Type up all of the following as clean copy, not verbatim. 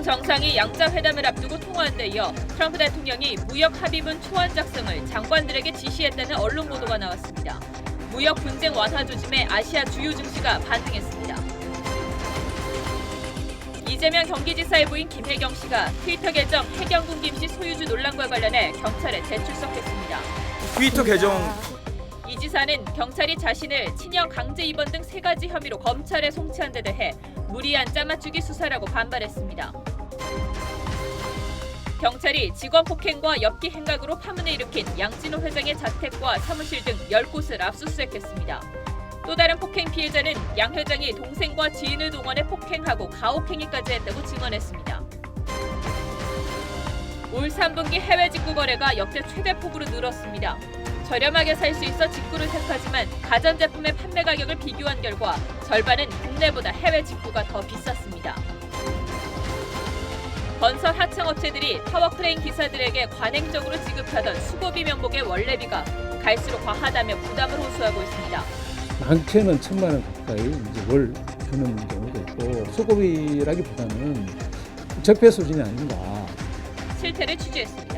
미중 정상이 양자회담을 앞두고 통화한 데 이어 트럼프 대통령이 무역 합의문 초안 작성을 장관들에게 지시했다는 언론 보도가 나왔습니다. 무역 분쟁 완화 조짐에 아시아 주요 증시가 반등했습니다. 이재명 경기지사의 부인 김혜경 씨가 트위터 계정 해경군 김씨 소유주 논란과 관련해 경찰에 재출석했습니다. 트위터 계정 이 지사는 경찰이 자신을 친형 강제 입원 등 3가지 혐의로 검찰에 송치한 데 대해 무리한 짜맞추기 수사라고 반발했습니다. 경찰이 직원 폭행과 엽기 행각으로 파문을 일으킨 양진호 회장의 자택과 사무실 등 10곳을 압수수색했습니다. 또 다른 폭행 피해자는 양 회장이 동생과 지인을 동원해 폭행하고 가혹행위까지 했다고 증언했습니다. 올 3분기 해외 직구 거래가 역대 최대폭으로 늘었습니다. 저렴하게 살 수 있어 직구를 택하지만 가전제품의 판매 가격을 비교한 결과 절반은 국내보다 해외 직구가 더 비쌌습니다. 건설 하청업체들이 타워크레인 기사들에게 관행적으로 지급하던 수고비 명목의 원래비가 갈수록 과하다며 부담을 호소하고 있습니다. 많게는 1,000만 원 가까이 이제 월 주는 경우도 있고 수고비라기보다는 적폐 수준이 아닌가. 실태를 취재했습니다.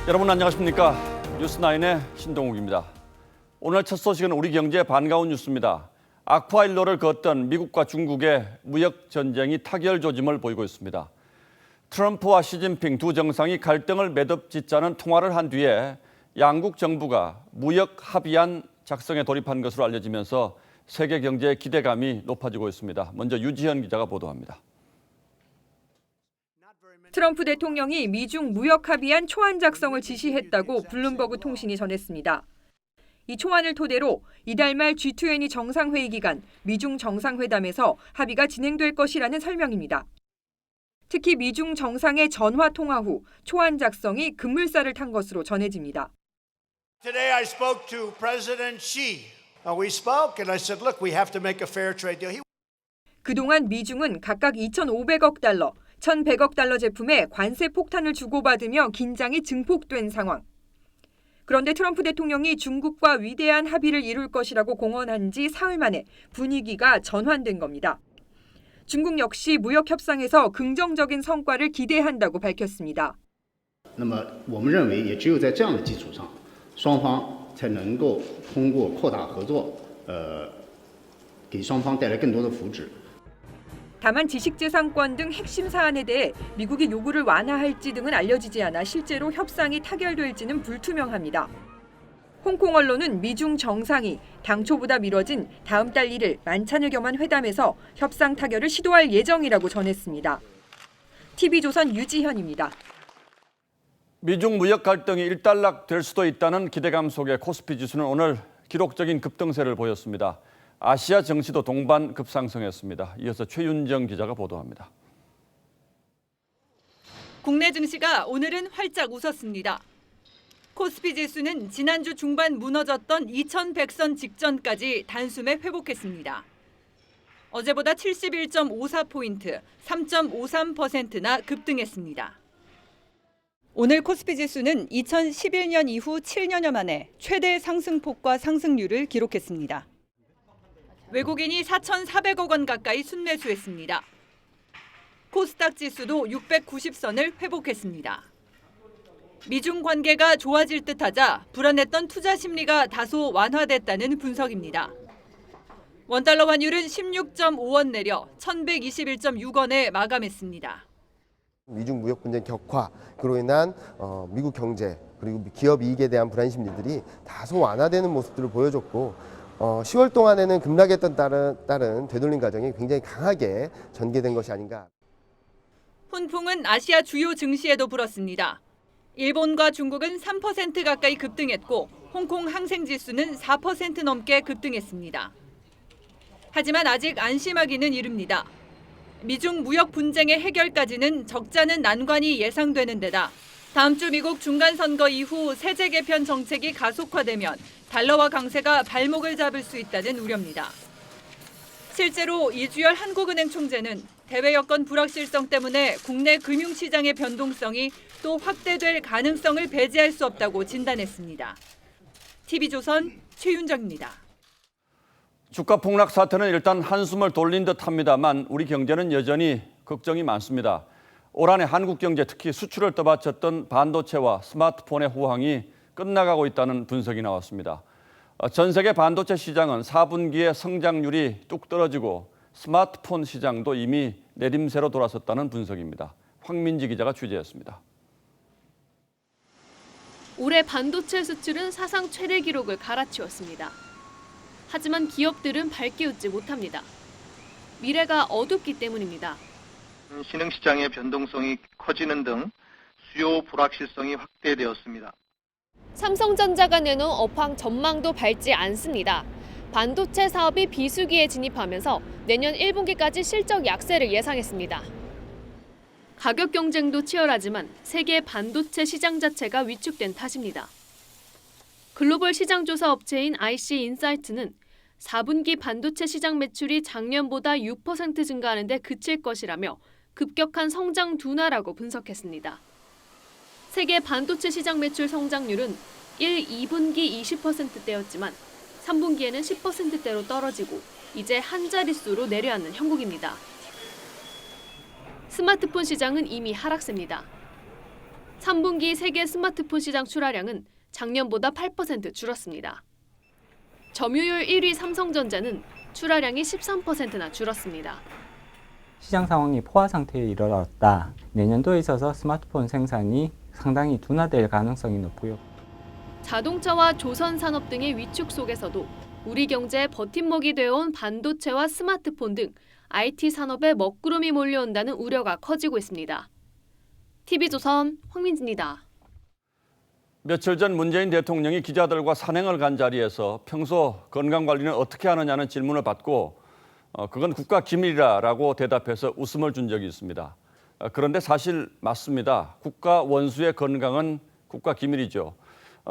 여러분 안녕하십니까? 뉴스9의 신동욱입니다. 오늘 첫 소식은 우리 경제에 반가운 뉴스입니다. 악화일로를 걷던 미국과 중국의 무역 전쟁이 타결 조짐을 보이고 있습니다. 트럼프와 시진핑 두 정상이 갈등을 매듭짓자는 통화를 한 뒤에 양국 정부가 무역 합의안 작성에 돌입한 것으로 알려지면서 세계 경제의 기대감이 높아지고 있습니다. 먼저 유지현 기자가 보도합니다. 트럼프 대통령이 미중 무역 합의안 초안 작성을 지시했다고 블룸버그 통신이 전했습니다. 이 초안을 토대로 이달 말 G20 정상회의 기간 미중 정상회담에서 합의가 진행될 것이라는 설명입니다. 특히 미중 정상의 전화 통화 후 초안 작성이 급물살을 탄 것으로 전해집니다. Today I spoke to President Xi. We spoke and I said, look, we have to make a fair trade deal. 그동안 미중은 각각 2,500억 달러, 1,100억 달러 제품에 관세 폭탄을 주고받으며 긴장이 증폭된 상황. 그런데 트럼프 대통령이 중국과 위대한 합의를 이룰 것이라고 공언한 지 사흘 만에 분위기가 전환된 겁니다. 중국 역시 무역 협상에서 긍정적인 성과를 기대한다고 밝혔습니다. 那么我们认为也只有在这样的基础上双方才能够通过扩大合作给双方带来更多的福祉 다만 지식재산권 등 핵심 사안에 대해 미국이 요구를 완화할지 등은 알려지지 않아 실제로 협상이 타결될지는 불투명합니다. 홍콩 언론은 미중 정상이 당초보다 미뤄진 다음 달 1일 만찬을 겸한 회담에서 협상 타결을 시도할 예정이라고 전했습니다. TV조선 유지현입니다. 미중 무역 갈등이 일단락될 수도 있다는 기대감 속에 코스피 지수는 오늘 기록적인 급등세를 보였습니다. 아시아 증시도 동반 급상승했습니다. 이어서 최윤정 기자가 보도합니다. 국내 증시가 오늘은 활짝 웃었습니다. 코스피 지수는 지난주 중반 무너졌던 2100선 직전까지 단숨에 회복했습니다. 어제보다 71.54포인트, 3.53%나 급등했습니다. 오늘 코스피 지수는 2011년 이후 7년여 만에 최대 상승폭과 상승률을 기록했습니다. 외국인이 4,400억 원 가까이 순매수했습니다. 코스닥 지수도 690선을 회복했습니다. 미중 관계가 좋아질 듯하자 불안했던 투자 심리가 다소 완화됐다는 분석입니다. 원달러 환율은 16.5원 내려 1,121.6원에 마감했습니다. 미중 무역 분쟁 격화, 그로 인한 미국 경제 그리고 기업 이익에 대한 불안 심리들이 다소 완화되는 모습들을 보여줬고 10월 동안에는 급락했던 따른 되돌림 과정이 굉장히 강하게 전개된 것이 아닌가. 훈풍은 아시아 주요 증시에도 불었습니다. 일본과 중국은 3% 가까이 급등했고 홍콩 항생지수는 4% 넘게 급등했습니다. 하지만 아직 안심하기는 이릅니다. 미중 무역 분쟁의 해결까지는 적잖은 난관이 예상되는 데다 다음 주 미국 중간선거 이후 세제 개편 정책이 가속화되면 달러화 강세가 발목을 잡을 수 있다는 우려입니다. 실제로 이주열 한국은행 총재는 대외 여건 불확실성 때문에 국내 금융시장의 변동성이 또 확대될 가능성을 배제할 수 없다고 진단했습니다. TV조선 최윤정입니다. 주가 폭락 사태는 일단 한숨을 돌린 듯합니다만 우리 경제는 여전히 걱정이 많습니다. 올 한해 한국 경제 특히 수출을 떠받쳤던 반도체와 스마트폰의 호황이 끝나가고 있다는 분석이 나왔습니다. 전 세계 반도체 시장은 4분기에 성장률이 뚝 떨어지고 스마트폰 시장도 이미 내림세로 돌아섰다는 분석입니다. 황민지 기자가 취재했습니다. 올해 반도체 수출은 사상 최대 기록을 갈아치웠습니다. 하지만 기업들은 밝게 웃지 못합니다. 미래가 어둡기 때문입니다. 신흥시장의 변동성이 커지는 등 수요 불확실성이 확대되었습니다. 삼성전자가 내놓은 업황 전망도 밝지 않습니다. 반도체 사업이 비수기에 진입하면서 내년 1분기까지 실적 약세를 예상했습니다. 가격 경쟁도 치열하지만 세계 반도체 시장 자체가 위축된 탓입니다. 글로벌 시장조사 업체인 IC인사이트는 4분기 반도체 시장 매출이 작년보다 6% 증가하는 데 그칠 것이라며 급격한 성장 둔화라고 분석했습니다. 세계 반도체 시장 매출 성장률은 2분기 20%대였지만 3분기에는 10%대로 떨어지고 이제 한 자릿수로 내려앉는 형국입니다. 스마트폰 시장은 이미 하락세입니다. 3분기 세계 스마트폰 시장 출하량은 작년보다 8% 줄었습니다. 점유율 1위 삼성전자는 출하량이 13%나 줄었습니다. 시장 상황이 포화 상태에 이르렀다. 내년도에 있어서 스마트폰 생산이 상당히 둔화될 가능성이 높고요. 자동차와 조선산업 등의 위축 속에서도 우리 경제의 버팀목이 되어온 반도체와 스마트폰 등 IT 산업에 먹구름이 몰려온다는 우려가 커지고 있습니다. TV조선 황민지입니다. 며칠 전 문재인 대통령이 기자들과 산행을 간 자리에서 평소 건강관리는 어떻게 하느냐는 질문을 받고 그건 국가 기밀이라고 대답해서 웃음을 준 적이 있습니다. 그런데 사실 맞습니다. 국가 원수의 건강은 국가 기밀이죠.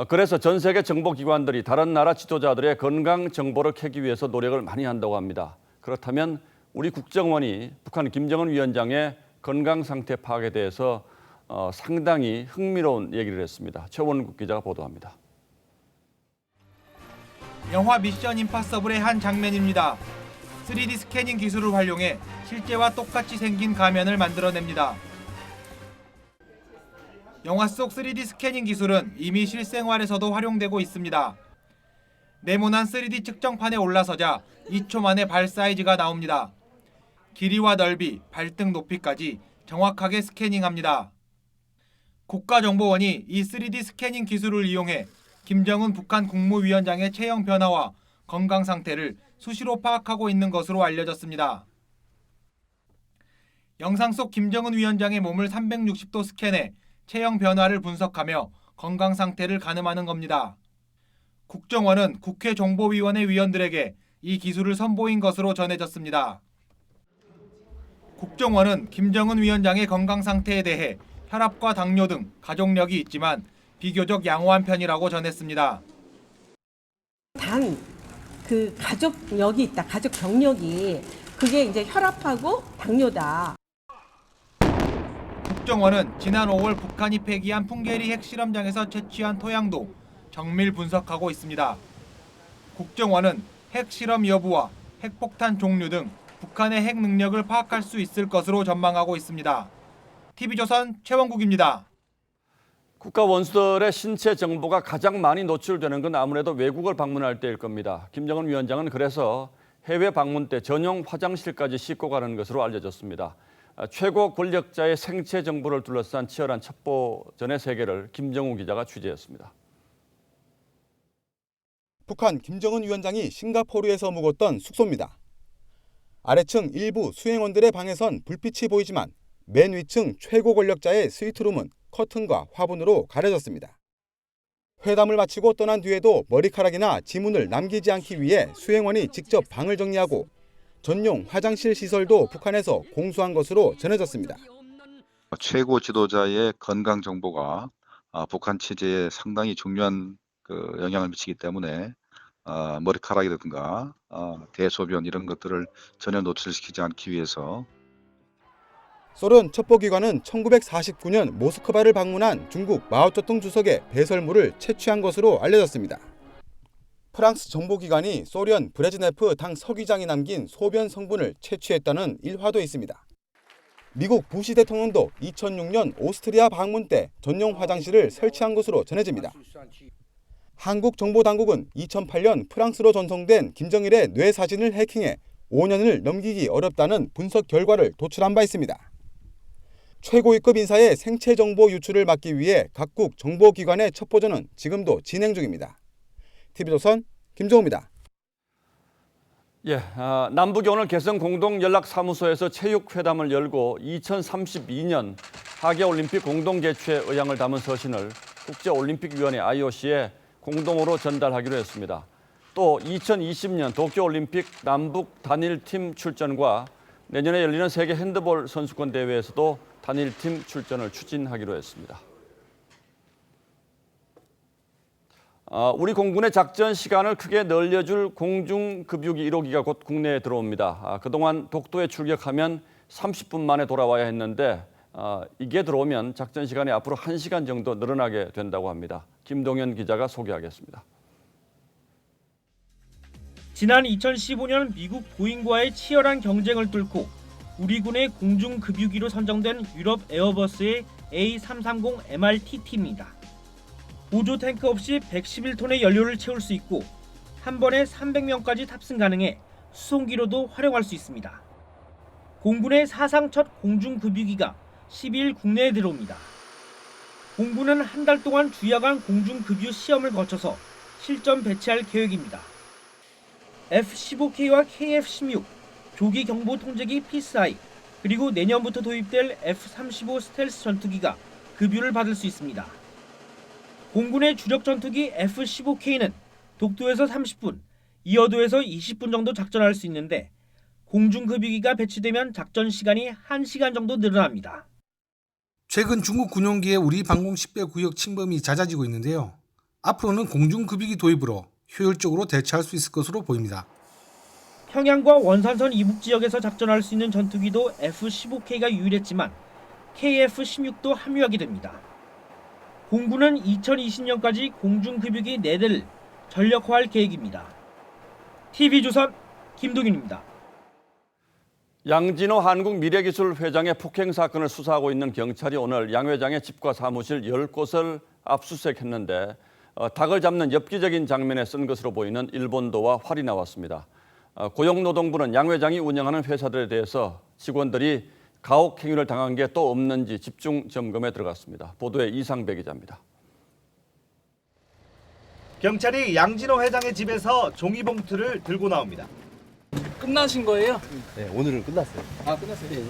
그래서 전 세계 정보기관들이 다른 나라 지도자들의 건강 정보를 캐기 위해서 노력을 많이 한다고 합니다. 그렇다면 우리 국정원이 북한 김정은 위원장의 건강 상태 파악에 대해서 상당히 흥미로운 얘기를 했습니다. 최원국 기자가 보도합니다. 영화 미션 임파서블의 한 장면입니다. 3D 스캐닝 기술을 활용해 실제와 똑같이 생긴 가면을 만들어냅니다. 영화 속 3D 스캐닝 기술은 이미 실생활에서도 활용되고 있습니다. 네모난 3D 측정판에 올라서자 2초 만에 발 사이즈가 나옵니다. 길이와 넓이, 발등 높이까지 정확하게 스캐닝합니다. 국가정보원이 이 3D 스캐닝 기술을 이용해 김정은 북한 국무위원장의 체형 변화와 건강 상태를 수시로 파악하고 있는 것으로 알려졌습니다. 영상 속 김정은 위원장의 몸을 360도 스캔해 체형 변화를 분석하며 건강 상태를 가늠하는 겁니다. 국정원은 국회 정보위원회 위원들에게 이 기술을 선보인 것으로 전해졌습니다. 국정원은 김정은 위원장의 건강 상태에 대해 혈압과 당뇨 등 가족력이 있지만 비교적 양호한 편이라고 전했습니다. 단 그 가족력이 있다. 가족 경력이 그게 이제 혈압하고 당뇨다. 국정원은 지난 5월 북한이 폐기한 풍계리 핵실험장에서 채취한 토양도 정밀 분석하고 있습니다. 국정원은 핵실험 여부와 핵폭탄 종류 등 북한의 핵 능력을 파악할 수 있을 것으로 전망하고 있습니다. TV조선 최원국입니다. 국가 원수들의 신체 정보가 가장 많이 노출되는 건 아무래도 외국을 방문할 때일 겁니다. 김정은 위원장은 그래서 해외 방문 때 전용 화장실까지 싣고 가는 것으로 알려졌습니다. 최고 권력자의 생체 정보를 둘러싼 치열한 첩보전의 세계를 김정우 기자가 취재했습니다. 북한 김정은 위원장이 싱가포르에서 묵었던 숙소입니다. 아래층 일부 수행원들의 방에선 불빛이 보이지만 맨 위층 최고 권력자의 스위트룸은 커튼과 화분으로 가려졌습니다. 회담을 마치고 떠난 뒤에도 머리카락이나 지문을 남기지 않기 위해 수행원이 직접 방을 정리하고 전용 화장실 시설도 북한에서 공수한 것으로 전해졌습니다. 최고 지도자의 건강 정보가 북한 체제에 상당히 중요한 영향을 미치기 때문에 머리카락이라든가 대소변 이런 것들을 전혀 노출시키지 않기 위해서 소련 첩보기관은 1949년 모스크바를 방문한 중국 마오쩌둥 주석의 배설물을 채취한 것으로 알려졌습니다. 프랑스 정보기관이 소련 브레즈네프 당 서기장이 남긴 소변 성분을 채취했다는 일화도 있습니다. 미국 부시 대통령도 2006년 오스트리아 방문 때 전용 화장실을 설치한 것으로 전해집니다. 한국 정보당국은 2008년 프랑스로 전송된 김정일의 뇌 사진을 해킹해 5년을 넘기기 어렵다는 분석 결과를 도출한 바 있습니다. 최고위급 인사의 생체 정보 유출을 막기 위해 각국 정보기관의 첩보전은 지금도 진행 중입니다. TV조선 김정우입니다. 남북이 오늘 개성 공동연락사무소에서 체육회담을 열고 2032년 하계올림픽 공동개최 의향을 담은 서신을 국제올림픽위원회 IOC에 공동으로 전달하기로 했습니다. 또 2020년 도쿄올림픽 남북 단일팀 출전과 내년에 열리는 세계 핸드볼 선수권 대회에서도 단일팀 출전을 추진하기로 했습니다. 우리 공군의 작전 시간을 크게 늘려줄 공중급유기 1호기가 곧 국내에 들어옵니다. 그동안 독도에 출격하면 30분 만에 돌아와야 했는데 이게 들어오면 작전 시간이 앞으로 1시간 정도 늘어나게 된다고 합니다. 김동현 기자가 소개하겠습니다. 지난 2015년 미국 보잉과의 치열한 경쟁을 뚫고 우리 군의 공중급유기로 선정된 유럽 에어버스의 A330 MRTT입니다. 보조 탱크 없이 111톤의 연료를 채울 수 있고 한 번에 300명까지 탑승 가능해 수송기로도 활용할 수 있습니다. 공군의 사상 첫 공중급유기가 12일 국내에 들어옵니다. 공군은 한 달 동안 주야간 공중급유 시험을 거쳐서 실전 배치할 계획입니다. F-15K와 KF-16, 조기 경보 통제기 피스아이, 그리고 내년부터 도입될 F-35 스텔스 전투기가 급유를 받을 수 있습니다. 공군의 주력 전투기 F-15K는 독도에서 30분, 이어도에서 20분 정도 작전할 수 있는데 공중급유기가 배치되면 작전 시간이 1시간 정도 늘어납니다. 최근 중국 군용기의 우리 방공 10배 구역 침범이 잦아지고 있는데요. 앞으로는 공중급유기 도입으로 효율적으로 대처할 수 있을 것으로 보입니다. 평양과 원산선 이북 지역에서 작전할 수 있는 전투기도 F-15K가 유일했지만 KF-16도 합류하게 됩니다. 공군은 2020년까지 공중급유기 4대를 전력화할 계획입니다. TV조선 김동윤입니다. 양진호 한국미래기술회장의 폭행 사건을 수사하고 있는 경찰이 오늘 양 회장의 집과 사무실 10곳을 압수수색했는데 닭을 잡는 엽기적인 장면에 쓴 것으로 보이는 일본도와 활이 나왔습니다. 고용노동부는 양 회장이 운영하는 회사들에 대해서 직원들이 가혹 행위를 당한 게 또 없는지 집중 점검에 들어갔습니다. 보도에 이상배 기자입니다. 경찰이 양진호 회장의 집에서 종이봉투를 들고 나옵니다. 끝나신 거예요? 네, 오늘은 끝났어요. 끝났어요? 네.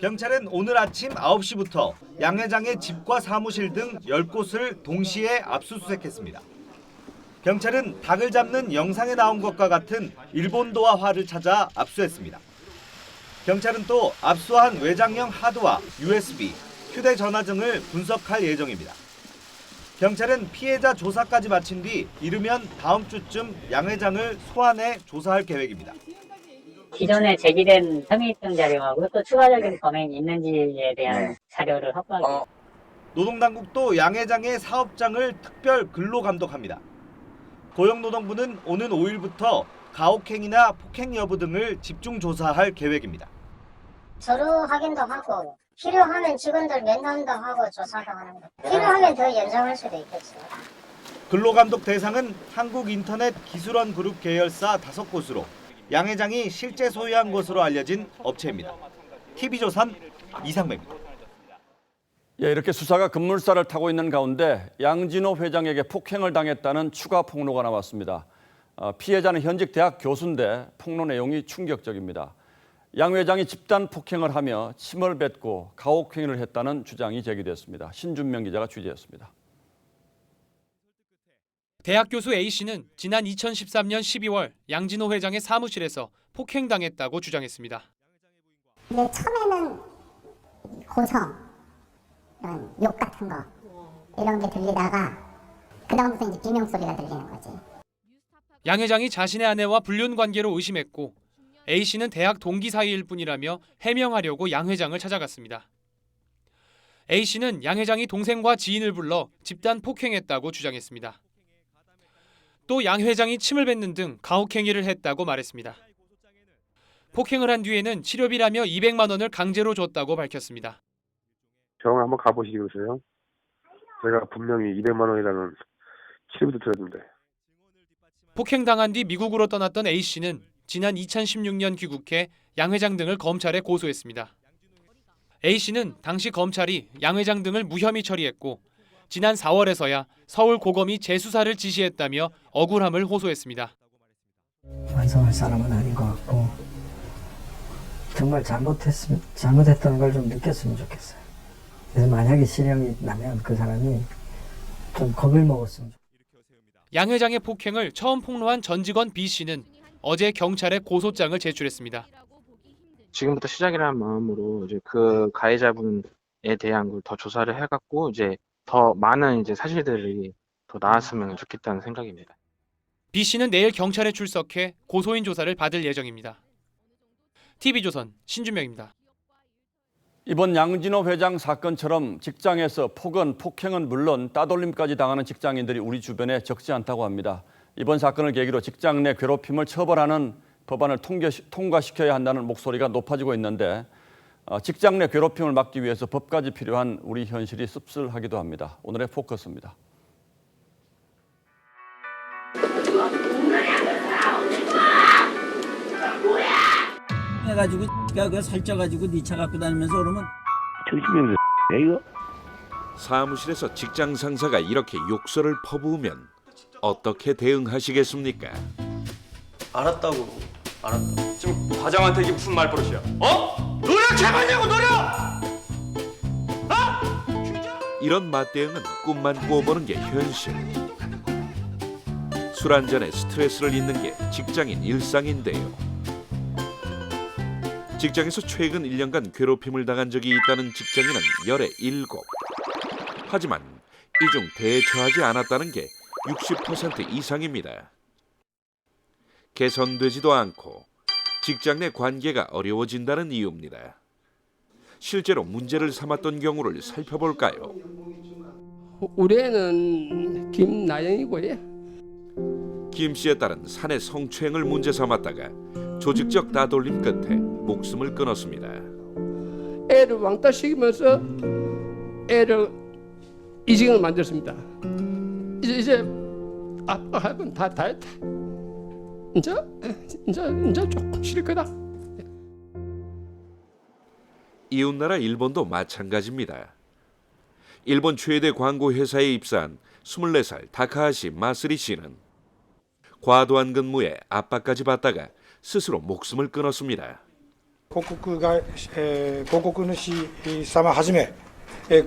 경찰은 오늘 아침 9시부터 양 회장의 집과 사무실 등 10곳을 동시에 압수수색했습니다. 경찰은 닭을 잡는 영상에 나온 것과 같은 일본도와 활을 찾아 압수했습니다. 경찰은 또 압수한 외장형 하드와 USB, 휴대전화 등을 분석할 예정입니다. 경찰은 피해자 조사까지 마친 뒤 이르면 다음 주쯤 양 회장을 소환해 조사할 계획입니다. 기존에 제기된 혐의 입증 자료하고 또 추가적인 범행이 있는지에 대한 자료를 확보하기. 노동당국도 양 회장의 사업장을 특별 근로 감독합니다. 고용노동부는 오는 5일부터 가혹행위나 폭행 여부 등을 집중 조사할 계획입니다. 서류 확인도 하고 필요하면 직원들 면담도 하고 조사도 하는 거. 필요하면 더 연장할 수도 있겠죠. 근로감독 대상은 한국인터넷기술원 그룹 계열사 5곳으로 양 회장이 실제 소유한 것으로 알려진 업체입니다. TV조선 이상배입니다. 이렇게 수사가 급물살을 타고 있는 가운데 양진호 회장에게 폭행을 당했다는 추가 폭로가 나왔습니다. 피해자는 현직 대학 교수인데 폭로 내용이 충격적입니다. 양 회장이 집단 폭행을 하며 침을 뱉고 가혹행위를 했다는 주장이 제기됐습니다. 신준명 기자가 취재했습니다. 대학 교수 A씨는 지난 2013년 12월 양진호 회장의 사무실에서 폭행당했다고 주장했습니다. 근데 처음에는 고성, 이런 욕 같은 거 이런 게 들리다가 그 다음부터 이제 비명 소리가 들리는 거지. 양 회장이 자신의 아내와 불륜 관계로 의심했고 A씨는 대학 동기 사이일 뿐이라며 해명하려고 양 회장을 찾아갔습니다. A씨는 양 회장이 동생과 지인을 불러 집단 폭행했다고 주장했습니다. 또 양 회장이 침을 뱉는 등 가혹행위를 했다고 말했습니다. 폭행을 한 뒤에는 치료비라며 200만 원을 강제로 줬다고 밝혔습니다. 병원 한번 가보시겠어요? 제가 분명히 200만 원이라는 치료비도 드렸는데. 폭행당한 뒤 미국으로 떠났던 A씨는 지난 2016년 귀국해 양 회장 등을 검찰에 고소했습니다. A씨는 당시 검찰이 양 회장 등을 무혐의 처리했고 지난 4월에서야 서울고검이 재수사를 지시했다며 억울함을 호소했습니다. 반성할 사람은 아닌 것 같고 정말 잘못했다는 걸 좀 느꼈으면 좋겠어요. 그래서 만약에 실형이 나면 그 사람이 좀 겁을 먹었으면 좋겠어요. 양 회장의 폭행을 처음 폭로한 전 직원 B씨는 어제 경찰에 고소장을 제출했습니다. 지금부터 시작이라는 마음으로 이제 그 가해자분에 대한 걸 더 조사를 해갖고 이제 더 많은 이제 사실들이 더 나왔으면 좋겠다는 생각입니다. B씨는 내일 경찰에 출석해 고소인 조사를 받을 예정입니다. TV조선 신준명입니다. 이번 양진호 회장 사건처럼 직장에서 폭행은 물론 따돌림까지 당하는 직장인들이 우리 주변에 적지 않다고 합니다. 이번 사건을 계기로 직장 내 괴롭힘을 처벌하는 법안을 통과시켜야 한다는 목소리가 높아지고 있는데 직장 내 괴롭힘을 막기 위해서 법까지 필요한 우리 현실이 씁쓸하기도 합니다. 오늘의 포커스입니다. 해가지고 그 살쪄가지고 네 차 갖고 다니면서 그러면 정신병자 이거? 사무실에서 직장 상사가 이렇게 욕설을 퍼부으면 어떻게 대응하시겠습니까? 알았다고. 지금 과장한테 이게 무슨 말버릇이야? 노력 제발냐고 노력! 이런 맞대응은 꿈만 꾸어보는 게 현실. 술 한 잔에 스트레스를 잊는 게 직장인 일상인데요. 직장에서 최근 1년간 괴롭힘을 당한 적이 있다는 직장인은 열의 7. 하지만 이 중 대처하지 않았다는 게 60% 이상입니다. 개선되지도 않고 직장 내 관계가 어려워진다는 이유입니다. 실제로 문제를 삼았던 경우를 살펴볼까요? 우리 애는 김나영이고요. 김 씨에 따른 사내 성추행을 문제 삼았다가 조직적 따돌림 끝에 목숨을 끊었습니다. 애를 왕따 시키면서 애를 이직을 만들었습니다. 이제 아빠가 할 건 다 했다. 이제 조금 쉴 거다. 이웃나라 일본도 마찬가지입니다. 일본 최대 광고 회사에 입사한 24살 다카하시 마쓰리 씨는 과도한 근무에 압박까지 받다가 스스로 목숨을 끊었습니다. 広告主様はじめ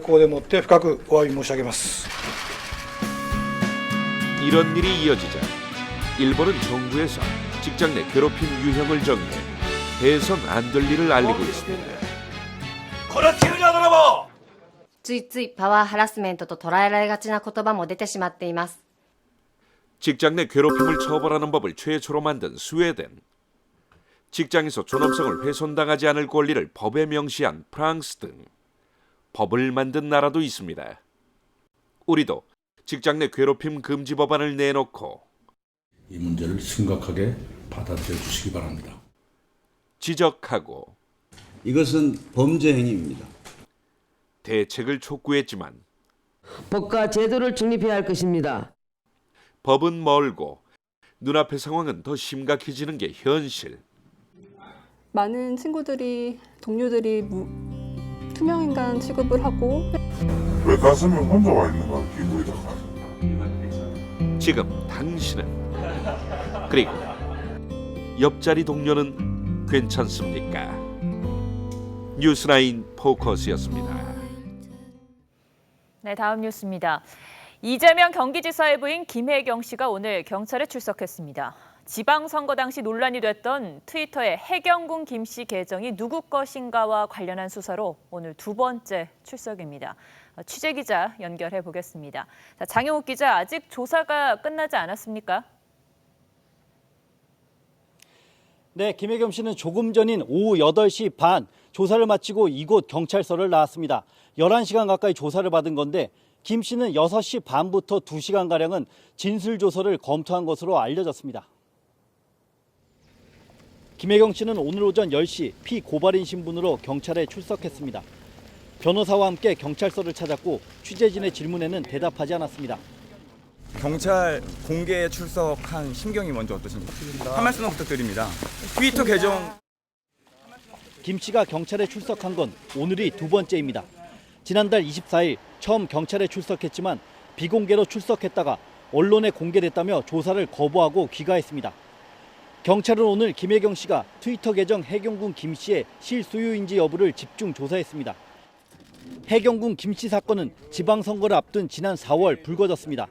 ここでもって深くお詫び申し上げます。 이런 일이 이어지자 일본은 정부에서 직장 내 괴롭힘 유형을 정해 해선 안 될 일을 알리고 있습니다. この急な泥棒! ついついパワーハラスメントと捉えられがちな言葉も出てしまっています。 직장 내 괴롭힘을 처벌하는 법을 최초로 만든 스웨덴. 직장에서 존엄성을 훼손당하지 않을 권리를 법에 명시한 프랑스 등 법을 만든 나라도 있습니다. 우리도 직장 내 괴롭힘 금지 법안을 내놓고 이 문제를 심각하게 받아들여 주시기 바랍니다. 지적하고 이것은 범죄 행위입니다. 대책을 촉구했지만 법과 제도를 중립해야 할 것입니다. 법은 멀고 눈앞의 상황은 더 심각해지는 게 현실. 많은 친구들이 동료들이 투명인간 취급을 하고 왜 가슴에 혼자 와 있는 거야 기분이다가. 지금 당신은 그리고 옆자리 동료는 괜찮습니까? 뉴스라인 포커스였습니다. 네, 다음 뉴스입니다. 이재명 경기지사의 부인 김혜경 씨가 오늘 경찰에 출석했습니다. 지방선거 당시 논란이 됐던 트위터의 해경군 김 씨 계정이 누구 것인가와 관련한 수사로 오늘 두 번째 출석입니다. 취재기자 연결해 보겠습니다. 장영욱 기자, 아직 조사가 끝나지 않았습니까? 네, 김혜경 씨는 조금 전인 오후 8시 반 조사를 마치고 이곳 경찰서를 나왔습니다. 11시간 가까이 조사를 받은 건데 김 씨는 6시 반부터 2시간가량은 진술조서를 검토한 것으로 알려졌습니다. 김혜경 씨는 오늘 오전 10시 피고발인 신분으로 경찰에 출석했습니다. 변호사와 함께 경찰서를 찾았고 취재진의 질문에는 대답하지 않았습니다. 경찰 공개에 출석한 심경이 먼저 어떠신지 한 말씀 부탁드립니다. 트위터 계정. 김 씨가 경찰에 출석한 건 오늘이 두 번째입니다. 지난달 24일 처음 경찰에 출석했지만 비공개로 출석했다가 언론에 공개됐다며 조사를 거부하고 귀가했습니다. 경찰은 오늘 김혜경 씨가 트위터 계정 해경군 김 씨의 실소유인지 여부를 집중 조사했습니다. 해경군 김 씨 사건은 지방선거를 앞둔 지난 4월 불거졌습니다.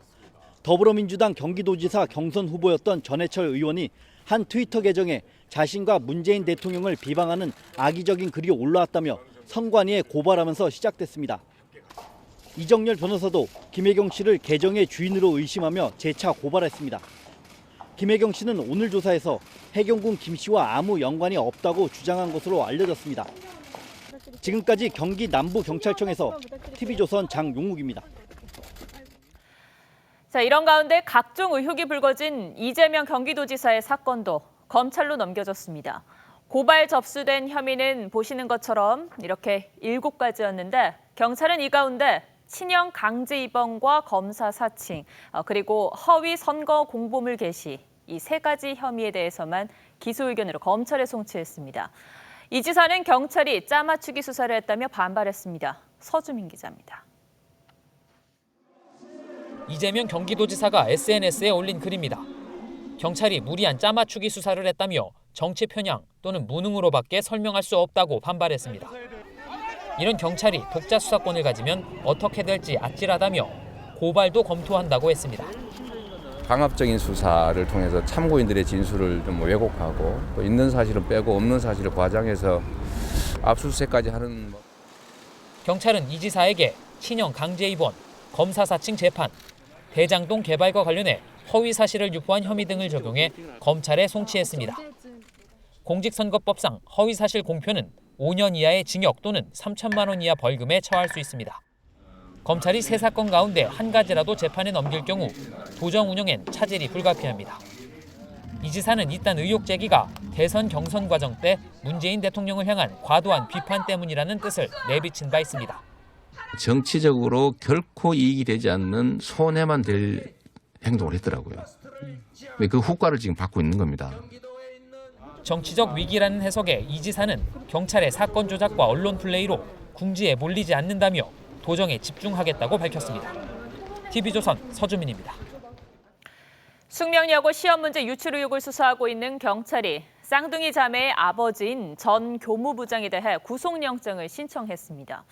더불어민주당 경기도지사 경선 후보였던 전해철 의원이 한 트위터 계정에 자신과 문재인 대통령을 비방하는 악의적인 글이 올라왔다며 선관위에 고발하면서 시작됐습니다. 이정열 변호사도 김혜경 씨를 계정의 주인으로 의심하며 재차 고발했습니다. 김혜경 씨는 오늘 조사에서 해경군 김 씨와 아무 연관이 없다고 주장한 것으로 알려졌습니다. 지금까지 경기 남부경찰청에서 TV조선 장용욱입니다. 자, 이런 가운데 각종 의혹이 불거진 이재명 경기도지사의 사건도 검찰로 넘겨졌습니다. 고발 접수된 혐의는 보시는 것처럼 이렇게 7가지였는데 경찰은 이 가운데 친형 강제 입원과 검사 사칭, 그리고 허위 선거 공보물 게시 이 3가지 혐의에 대해서만 기소 의견으로 검찰에 송치했습니다. 이 지사는 경찰이 짜맞추기 수사를 했다며 반발했습니다. 서주민 기자입니다. 이재명 경기도지사가 SNS에 올린 글입니다. 경찰이 무리한 짜맞추기 수사를 했다며 정치 편향 또는 무능으로밖에 설명할 수 없다고 반발했습니다. 이런 경찰이 독자 수사권을 가지면 어떻게 될지 아찔하다며 고발도 검토한다고 했습니다. 강압적인 수사를 통해서 참고인들의 진술을 좀 왜곡하고 또 있는 사실은 빼고 없는 사실을 과장해서 압수수색까지 하는. 경찰은 이 지사에게 친형 강제 입원, 검사 사칭 재판, 대장동 개발과 관련해 허위 사실을 유포한 혐의 등을 적용해 검찰에 송치했습니다. 공직선거법상 허위 사실 공표는 5년 이하의 징역 또는 3천만 원 이하 벌금에 처할 수 있습니다. 검찰이 3사건 가운데 한 가지라도 재판에 넘길 경우 도정 운영엔 차질이 불가피합니다. 이 지사는 이딴 의혹 제기가 대선 경선 과정 때 문재인 대통령을 향한 과도한 비판 때문이라는 뜻을 내비친 바 있습니다. 정치적으로 결코 이익이 되지 않는 손해만 될 행동을 했더라고요. 그 후과를 지금 받고 있는 겁니다. 정치적 위기라는 해석에 이 지사는 경찰의 사건 조작과 언론 플레이로 궁지에 몰리지 않는다며 도정에 집중하겠다고 밝혔습니다. TV조선 서주민입니다. 숙명여고 시험 문제 유출 의혹을 수사하고 있는 경찰이 쌍둥이 자매의 아버지인 전 교무부장에 대해 구속영장을 신청했습니다.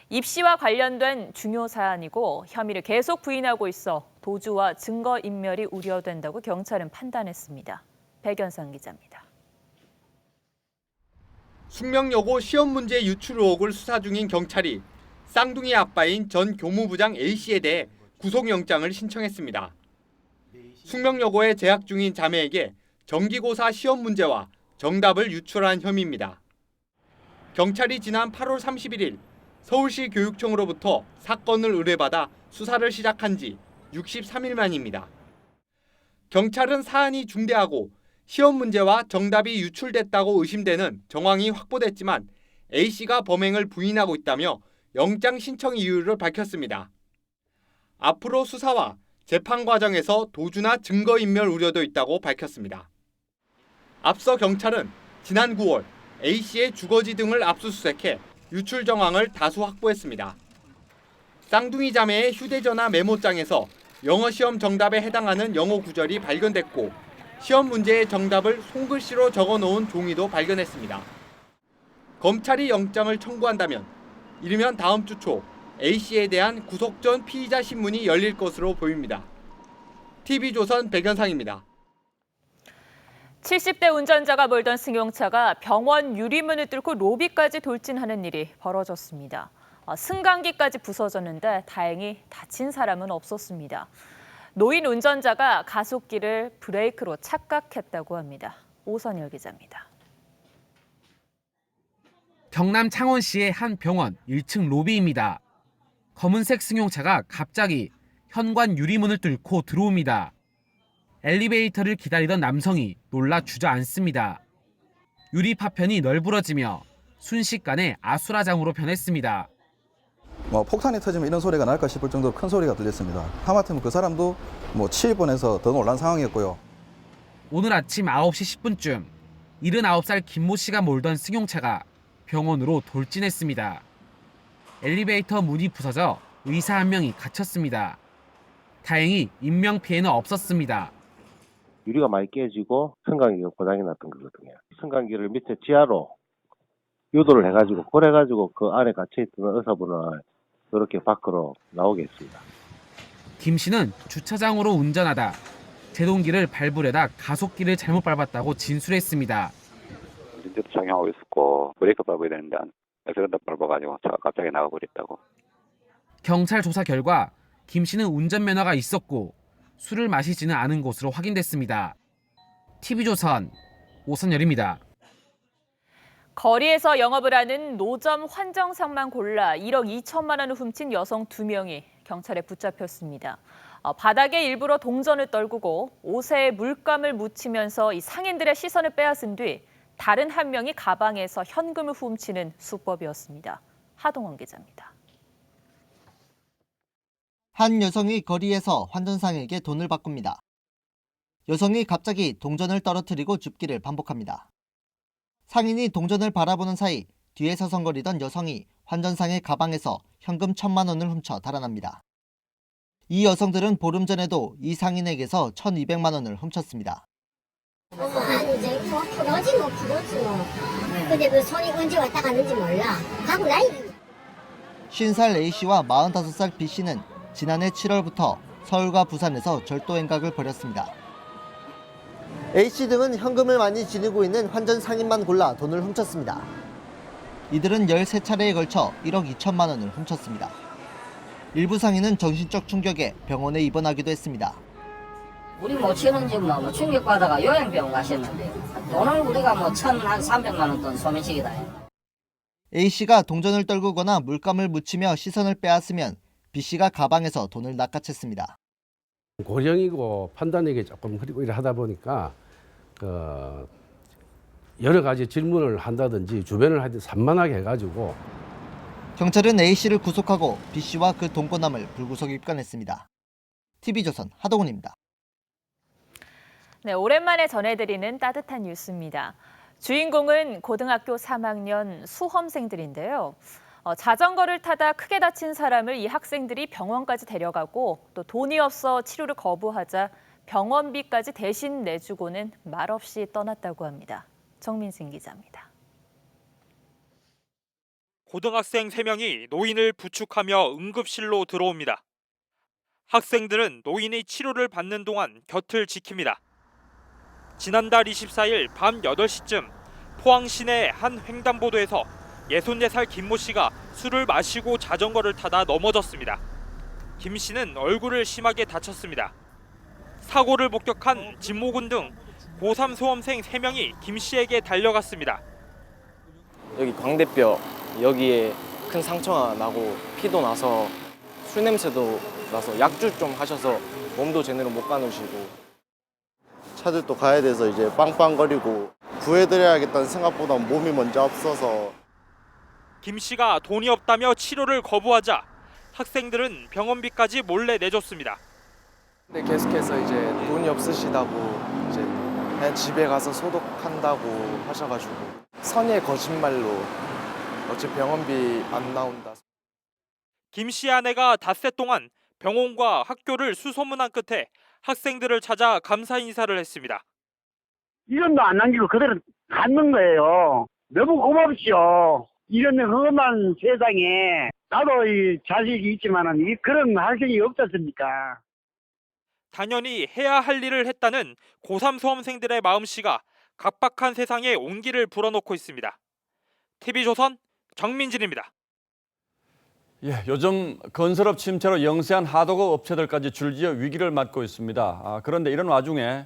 입시와 관련된 중요 사안이고 혐의를 계속 부인하고 있어 도주와 증거인멸이 우려된다고 경찰은 판단했습니다. 백연상 기자입니다. 숙명여고 시험 문제 유출 의혹을 수사 중인 경찰이 쌍둥이 아빠인 전 교무부장 A씨에 대해 구속영장을 신청했습니다. 숙명여고에 재학 중인 자매에게 정기고사 시험 문제와 정답을 유출한 혐의입니다. 경찰이 지난 8월 31일 서울시 교육청으로부터 사건을 의뢰받아 수사를 시작한 지 63일 만입니다. 경찰은 사안이 중대하고 시험 문제와 정답이 유출됐다고 의심되는 정황이 확보됐지만 A씨가 범행을 부인하고 있다며 영장 신청 이유를 밝혔습니다. 앞으로 수사와 재판 과정에서 도주나 증거인멸 우려도 있다고 밝혔습니다. 앞서 경찰은 지난 9월 A씨의 주거지 등을 압수수색해 유출 정황을 다수 확보했습니다. 쌍둥이 자매의 휴대전화 메모장에서 영어 시험 정답에 해당하는 영어 구절이 발견됐고 시험 문제의 정답을 손글씨로 적어놓은 종이도 발견했습니다. 검찰이 영장을 청구한다면 이르면 다음 주 초 A씨에 대한 구속 전 피의자 신문이 열릴 것으로 보입니다. TV조선 백연상입니다. 70대 운전자가 몰던 승용차가 병원 유리문을 뚫고 로비까지 돌진하는 일이 벌어졌습니다. 승강기까지 부서졌는데 다행히 다친 사람은 없었습니다. 노인 운전자가 가속기를 브레이크로 착각했다고 합니다. 오선열 기자입니다. 경남 창원시의 한 병원 1층 로비입니다. 검은색 승용차가 갑자기 현관 유리문을 뚫고 들어옵니다. 엘리베이터를 기다리던 남성이 놀라 주저앉습니다. 유리 파편이 널브러지며 순식간에 아수라장으로 변했습니다. 폭탄이 터지면 이런 소리가 날까 싶을 정도로 큰 소리가 들렸습니다. 하마터면 그 사람도 치일 뻔해서 더 놀란 상황이었고요. 오늘 아침 9시 10분쯤 79살 김모 씨가 몰던 승용차가 병원으로 돌진했습니다. 엘리베이터 문이 부서져 의사 한 명이 갇혔습니다. 다행히 인명피해는 없었습니다. 유리가 많이 깨지고 승강기가 고장이 났던 거거든요. 승강기를 밑에 지하로 유도를 해가지고 그 안에 갇혀있던 의사분을 이렇게 밖으로 나오게 했습니다. 김 씨는 주차장으로 운전하다 제동기를 밟으려다 가속기를 잘못 밟았다고 진술했습니다. 운전대도 작용하고 있었고 브레이크 밟아야 되는데 에스런더 밟아가지고 차가 갑자기 나가버렸다고. 경찰 조사 결과 김 씨는 운전면허가 있었고 술을 마시지는 않은 것으로 확인됐습니다. TV조선 오선열입니다. 거리에서 영업을 하는 노점 환정상만 골라 1억 2천만 원을 훔친 여성 2명이 경찰에 붙잡혔습니다. 바닥에 일부러 동전을 떨구고 옷에 물감을 묻히면서 이 상인들의 시선을 빼앗은 뒤 다른 한 명이 가방에서 현금을 훔치는 수법이었습니다. 하동원 기자입니다. 한 여성이 거리에서 환전상에게 돈을 바꿉니다. 여성이 갑자기 동전을 떨어뜨리고 줍기를 반복합니다. 상인이 동전을 바라보는 사이 뒤에 서성거리던 여성이 환전상의 가방에서 현금 1,000만 원을 훔쳐 달아납니다. 이 여성들은 보름 전에도 이 상인에게서 1,200만 원을 훔쳤습니다. 아니 이제 프로지 뭐. 근데 그 손이 언제 왔다 갔는지 몰라. 하고 나이 50살 A씨와 45살 B씨는 지난해 7월부터 서울과 부산에서 절도 행각을 벌였습니다. A씨 등은 현금을 많이 지니고 있는 환전 상인만 골라 돈을 훔쳤습니다. 이들은 13차례에 걸쳐 1억 2천만 원을 훔쳤습니다. 일부 상인은 정신적 충격에 병원에 입원하기도 했습니다. 우리 모친은 지금 뭐 충격받아가 요양병원 가셨는데 돈을 우리가 뭐 1,300만 원 돈 소매치기다. A씨가 동전을 떨구거나 물감을 묻히며 시선을 빼앗으면 B씨가 가방에서 돈을 낚아챘습니다. 고령이고 판단력이 조금 그리고 이래 하다 보니까 여러 가지 질문을 한다든지 주변을 하여튼 산만하게 해가지고 경찰은 A씨를 구속하고 B씨와 그 동거남을 불구속 입건했습니다. TV조선 하동훈입니다. 네, 오랜만에 전해드리는 따뜻한 뉴스입니다. 주인공은 고등학교 3학년 수험생들인데요. 자전거를 타다 크게 다친 사람을 이 학생들이 병원까지 데려가고 또 돈이 없어 치료를 거부하자 병원비까지 대신 내주고는 말없이 떠났다고 합니다. 정민진 기자입니다. 고등학생 3명이 노인을 부축하며 응급실로 들어옵니다. 학생들은 노인이 치료를 받는 동안 곁을 지킵니다. 지난달 24일 밤 8시쯤 포항 시내 한 횡단보도에서 64살 김모 씨가 술을 마시고 자전거를 타다 넘어졌습니다. 김 씨는 얼굴을 심하게 다쳤습니다. 사고를 목격한 진모군 등 고3 수험생 3명이 김 씨에게 달려갔습니다. 여기 광대뼈 여기에 큰 상처가 나고 피도 나서 술 냄새도 나서 약주 좀 하셔서 몸도 제대로 못 가누시고 차들도 가야 돼서 이제 빵빵거리고 구해드려야겠다는 생각보다 몸이 먼저 앞서서 김 씨가 돈이 없다며 치료를 거부하자 학생들은 병원비까지 몰래 내줬습니다. 근데 계속해서 이제 돈이 없으시다고 이제 그냥 집에 가서 소독한다고 하셔가지고 선의의 거짓말로 어째 병원비 안 나온다. 김 씨 아내가 닷새 동안 병원과 학교를 수소문한 끝에 학생들을 찾아 감사 인사를 했습니다. 1원도 안 남기고 그대로 갖는 거예요. 너무 고맙죠. 이런 험한 세상에 나도 이 자식이 있지만은 그런 학생이 없지 않습니까? 당연히 해야 할 일을 했다는 고3 수험생들의 마음씨가 각박한 세상에 온기를 불어넣고 있습니다. TV조선 정민진입니다. 예, 요즘 건설업 침체로 영세한 하도급 업체들까지 줄지어 위기를 맞고 있습니다. 그런데 이런 와중에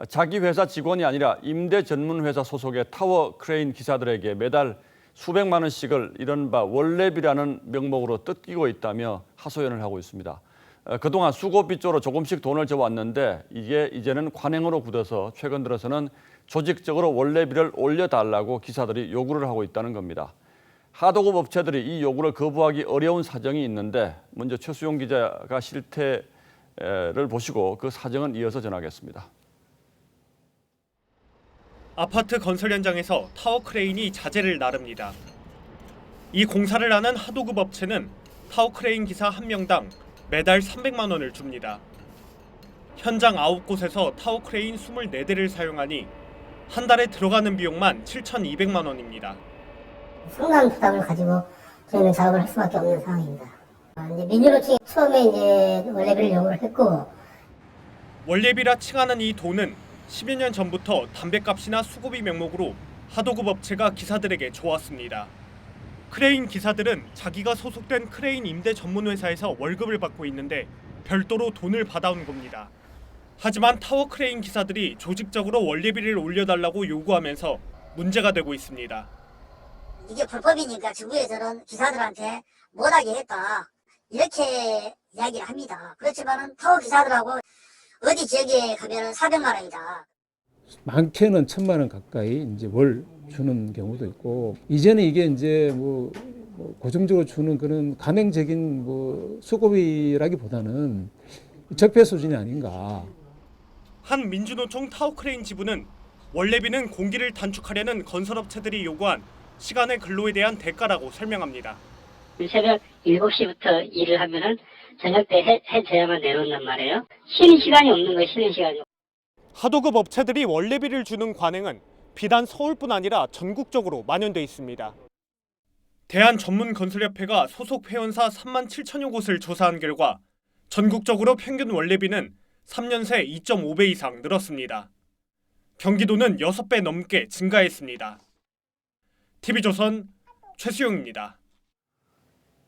자기 회사 직원이 아니라 임대 전문 회사 소속의 타워 크레인 기사들에게 매달 수백만 원씩을 이른바 원래비라는 명목으로 뜯기고 있다며 하소연을 하고 있습니다. 그동안 수고비 쪽으로 조금씩 돈을 줘왔는데 이게 이제는 관행으로 굳어서 최근 들어서는 조직적으로 원래비를 올려달라고 기사들이 요구를 하고 있다는 겁니다. 하도급 업체들이 이 요구를 거부하기 어려운 사정이 있는데 먼저 최수용 기자가 실태를 보시고 그 사정은 이어서 전하겠습니다. 아파트 건설 현장에서 타워 크레인이 자재를 나릅니다. 이 공사를 하는 하도급 업체는 타워 크레인 기사 1명당 매달 300만 원을 줍니다. 현장 9곳에서 타워 크레인 24대를 사용하니 한 달에 들어가는 비용만 7,200만 원입니다. 상당한 부담을 가지고 저희는 작업을 할 수밖에 없는 상황입니다. 이제 민주노총이 처음에 이제 원래비를 요구를 했고, 원래비라 칭하는 이 돈은 10여 년 전부터 담배값이나 수고비 명목으로 하도급 업체가 기사들에게 줘왔습니다. 크레인 기사들은 자기가 소속된 크레인 임대 전문 회사에서 월급을 받고 있는데 별도로 돈을 받아온 겁니다. 하지만 타워 크레인 기사들이 조직적으로 원래비를 올려달라고 요구하면서 문제가 되고 있습니다. 이게 불법이니까 정부에서는 기사들한테 못하게 했다, 이렇게 이야기를 합니다. 그렇지만은 타워 기사들하고 어디 지역에 가면은 400만 원이다. 많게는 1,000만 원 가까이 이제 월 주는 경우도 있고, 이제는 이게 이제 뭐 고정적으로 주는 그런 간행적인 수고비라기보다는 적폐 수준이 아닌가. 한 민주노총 타워 크레인 지부는 원래비는 공기를 단축하려는 건설업체들이 요구한 시간의 근로에 대한 대가라고 설명합니다. 새벽 7시부터 일을 하면은 저녁 때 해줘야만 내놓는단 말이에요. 쉬는 시간이 없는 거예요, 쉬는 시간이. 하도급 업체들이 원래비를 주는 관행은 비단 서울뿐 아니라 전국적으로 만연돼 있습니다. 대한전문건설협회가 소속 회원사 3만 7천여 곳을 조사한 결과 전국적으로 평균 원래비는 3년 새 2.5배 이상 늘었습니다. 경기도는 6배 넘게 증가했습니다. TV조선 최수용입니다.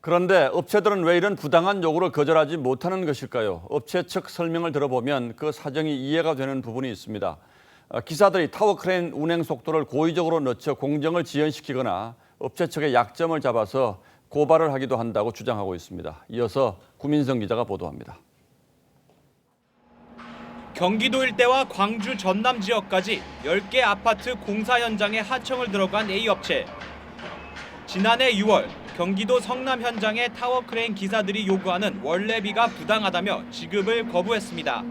그런데 업체들은 왜 이런 부당한 요구를 거절하지 못하는 것일까요? 업체 측 설명을 들어보면 그 사정이 이해가 되는 부분이 있습니다. 기사들이 타워 크레인 운행 속도를 고의적으로 늦춰 공정을 지연시키거나 업체 측의 약점을 잡아서 고발을 하기도 한다고 주장하고 있습니다. 이어서 구민성 기자가 보도합니다. 경기도 일대와 광주 전남 지역까지 10개 아파트 공사 현장에 하청을 들어간 A업체. 지난해 6월 경기도 성남 현장의 타워 크레인 기사들이 요구하는 원래비가 부당하다며 지급을 거부했습니다.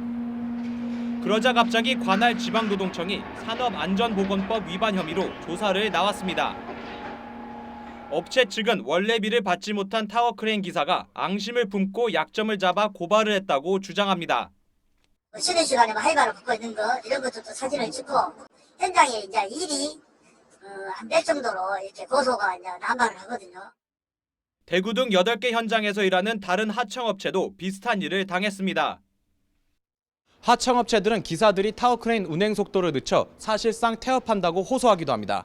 그러자 갑자기 관할 지방노동청이 산업안전보건법 위반 혐의로 조사를 나왔습니다. 업체 측은 원래비를 받지 못한 타워 크레인 기사가 앙심을 품고 약점을 잡아 고발을 했다고 주장합니다. 쉬는 시간에 할바를 걷고 있는 거, 이런 것들도 사진을 찍고, 현장에 이제 일이 한 몇 정도로 이렇게 고소가 이제 남발을 하거든요. 대구 등 8개 현장에서 일하는 다른 하청업체도 비슷한 일을 당했습니다. 하청업체들은 기사들이 타워 크레인 운행 속도를 늦춰 사실상 태업한다고 호소하기도 합니다.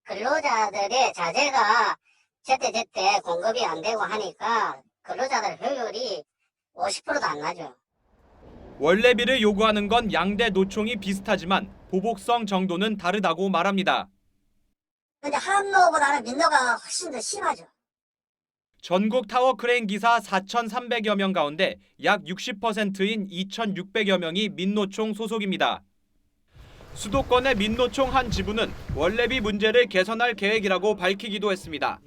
근로자들의 자재가 제때제때 공급이 안 되고 하니까 근로자들 효율이 50%도 안 나죠. 원래비를 요구하는 건 양대 노총이 비슷하지만 보복성 정도는 다르다고 말합니다. 근데 한노보다는 민노가 훨씬 더 심하죠. 전국 타워 크레인 기사 4,300여 명 가운데 약 60%인 2,600여 명이 민노총 소속입니다. 수도권의 민노총 한 지부는 원래비 문제를 개선할 계획이라고 밝히기도 했습니다.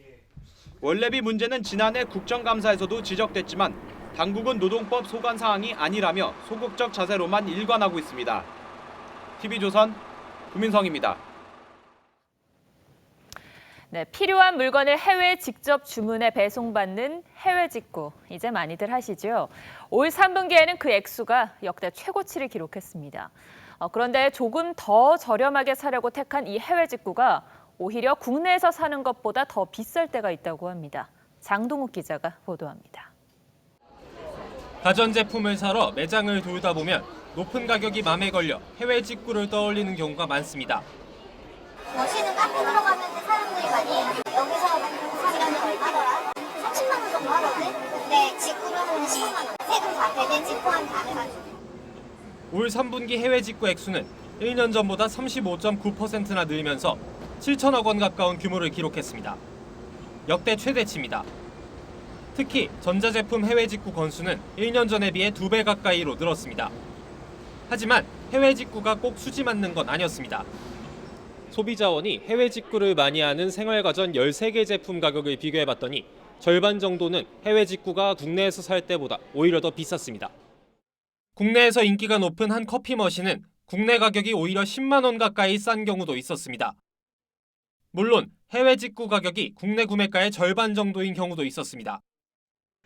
원래비 문제는 지난해 국정감사에서도 지적됐지만 당국은 노동법 소관 사항이 아니라며 소극적 자세로만 일관하고 있습니다. TV조선 구민성입니다. 네, 필요한 물건을 해외 직접 주문해 배송받는 해외 직구, 이제 많이들 하시죠. 올 3분기에는 그 액수가 역대 최고치를 기록했습니다. 그런데 조금 더 저렴하게 사려고 택한 이 해외 직구가 오히려 국내에서 사는 것보다 더 비쌀 때가 있다고 합니다. 장동욱 기자가 보도합니다. 가전제품을 사러 매장을 돌다 보면 높은 가격이 맘에 걸려 해외 직구를 떠올리는 경우가 많습니다. 여기는 카페로 가면 사람들이 많이 해요. 여기서 사면 얼마더라? 30만 원 정도 하던데? 근데 직구는 15만 원. 세금 다 대대 직구한 다 해가지고. 올 3분기 해외 직구 액수는 1년 전보다 35.9%나 늘면서 7천억 원 가까운 규모를 기록했습니다. 역대 최대치입니다. 특히 전자제품 해외 직구 건수는 1년 전에 비해 2배 가까이로 늘었습니다. 하지만 해외 직구가 꼭 수지 맞는 건 아니었습니다. 소비자원이 해외 직구를 많이 하는 생활가전 13개 제품 가격을 비교해봤더니 절반 정도는 해외 직구가 국내에서 살 때보다 오히려 더 비쌌습니다. 국내에서 인기가 높은 한 커피 머신은 국내 가격이 오히려 10만 원 가까이 싼 경우도 있었습니다. 물론 해외 직구 가격이 국내 구매가의 절반 정도인 경우도 있었습니다.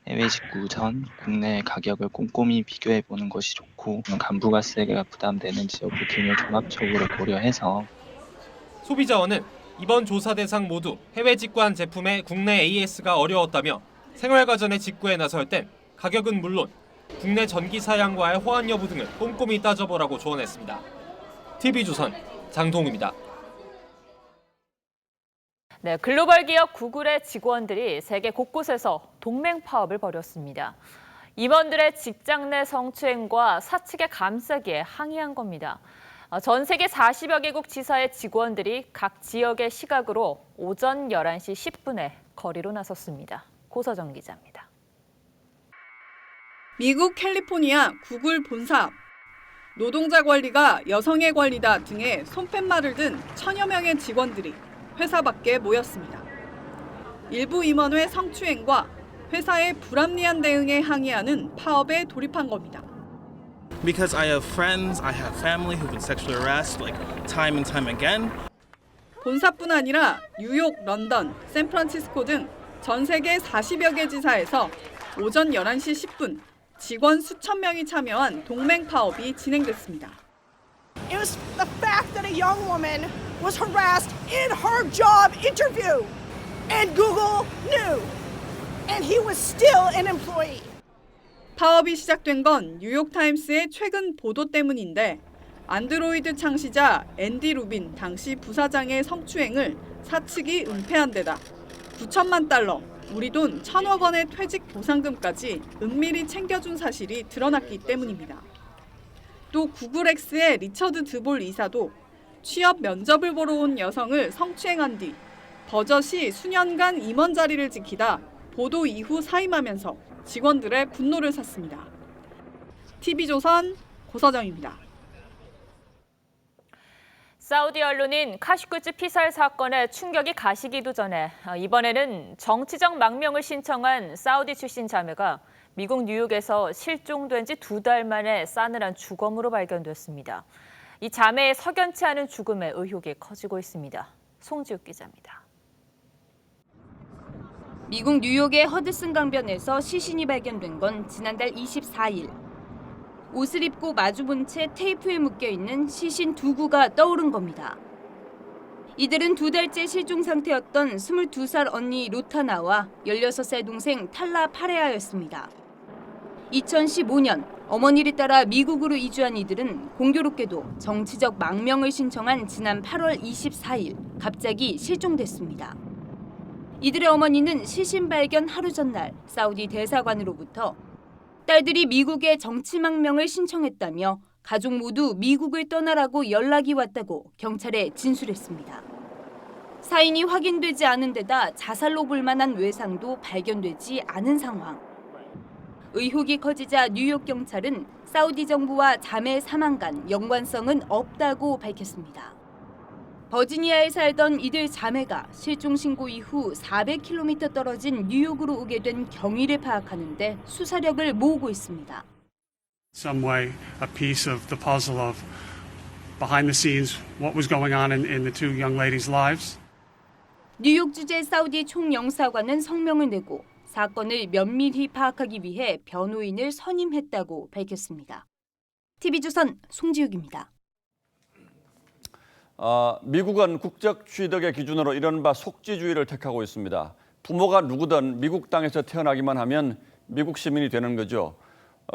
해외 직구 전 국내 가격을 꼼꼼히 비교해보는 것이 좋고 간부가세가 부담되는지 여부 등을 종합적으로 고려해서 소비자원은 이번 조사 대상 모두 해외 직구한 제품의 국내 AS가 어려웠다며 생활가전에 직구에 나설 땐 가격은 물론 국내 전기 사양과의 호환 여부 등을 꼼꼼히 따져보라고 조언했습니다. TV조선 장동우입니다. 네, 글로벌 기업 구글의 직원들이 세계 곳곳에서 동맹 파업을 벌였습니다. 임원들의 직장 내 성추행과 사측의 감싸기에 항의한 겁니다. 전 세계 40여 개국 지사의 직원들이 각 지역의 시각으로 오전 11시 10분에 거리로 나섰습니다. 고서정 기자입니다. 미국 캘리포니아 구글 본사 앞. 노동자 권리가 여성의 권리다 등의 손팻말을 든 천여 명의 직원들이 회사 밖에 모였습니다. 일부 임원의 성추행과 회사의 불합리한 대응에 항의하는 파업에 돌입한 겁니다. Because I have friends, I have family who've been sexually harassed like time and time again. 본사뿐 아니라 뉴욕, 런던, 샌프란시스코 등 전 세계 40여 개 지사에서 오전 11시 10분 직원 수천 명이 참여한 동맹 파업이 진행됐습니다. It was the fact that a young woman was harassed in her job interview, and Google knew, and he was still an employee. 파업이 시작된 건 뉴욕타임스의 최근 보도 때문인데 안드로이드 창시자 앤디 루빈 당시 부사장의 성추행을 사측이 은폐한 데다 9천만 달러, 우리 돈 1,000억 원의 퇴직 보상금까지 은밀히 챙겨준 사실이 드러났기 때문입니다. 또 구글X의 리처드 드볼 이사도 취업 면접을 보러 온 여성을 성추행한 뒤 버젓이 수년간 임원 자리를 지키다 보도 이후 사임하면서 직원들의 분노를 샀습니다. TV조선 고서정입니다. 사우디 언론인 카슈쿠지 피살 사건의 충격이 가시기도 전에 이번에는 정치적 망명을 신청한 사우디 출신 자매가 미국 뉴욕에서 실종된 지 2달 만에 싸늘한 주검으로 발견됐습니다. 이 자매의 석연치 않은 죽음에 의혹이 커지고 있습니다. 송지욱 기자입니다. 미국 뉴욕의 허드슨 강변에서 시신이 발견된 건 지난달 24일. 옷을 입고 마주본 채 테이프에 묶여있는 시신 2구가 떠오른 겁니다. 이들은 2달째 실종 상태였던 22살 언니 루타나와 16살 동생 탈라 파레아였습니다. 2015년 어머니를 따라 미국으로 이주한 이들은 공교롭게도 정치적 망명을 신청한 지난 8월 24일 갑자기 실종됐습니다. 이들의 어머니는 시신 발견 하루 전날 사우디 대사관으로부터 딸들이 미국에 정치 망명을 신청했다며 가족 모두 미국을 떠나라고 연락이 왔다고 경찰에 진술했습니다. 사인이 확인되지 않은 데다 자살로 볼 만한 외상도 발견되지 않은 상황. 의혹이 커지자 뉴욕 경찰은 사우디 정부와 자매 사망 간 연관성은 없다고 밝혔습니다. 버지니아에 살던 이들 자매가 실종 신고 이후 400km 떨어진 뉴욕으로 오게 된 경위를 파악하는 데 수사력을 모으고 있습니다. Some way a piece of the puzzle of behind the scenes what was going on in the two young ladies' lives. 뉴욕 주재 사우디 총영사관은 성명을 내고 사건을 면밀히 파악하기 위해 변호인을 선임했다고 밝혔습니다. TV조선 송지욱입니다. 미국은 국적 취득의 기준으로 이른바 속지주의를 택하고 있습니다. 부모가 누구든 미국 땅에서 태어나기만 하면 미국 시민이 되는 거죠.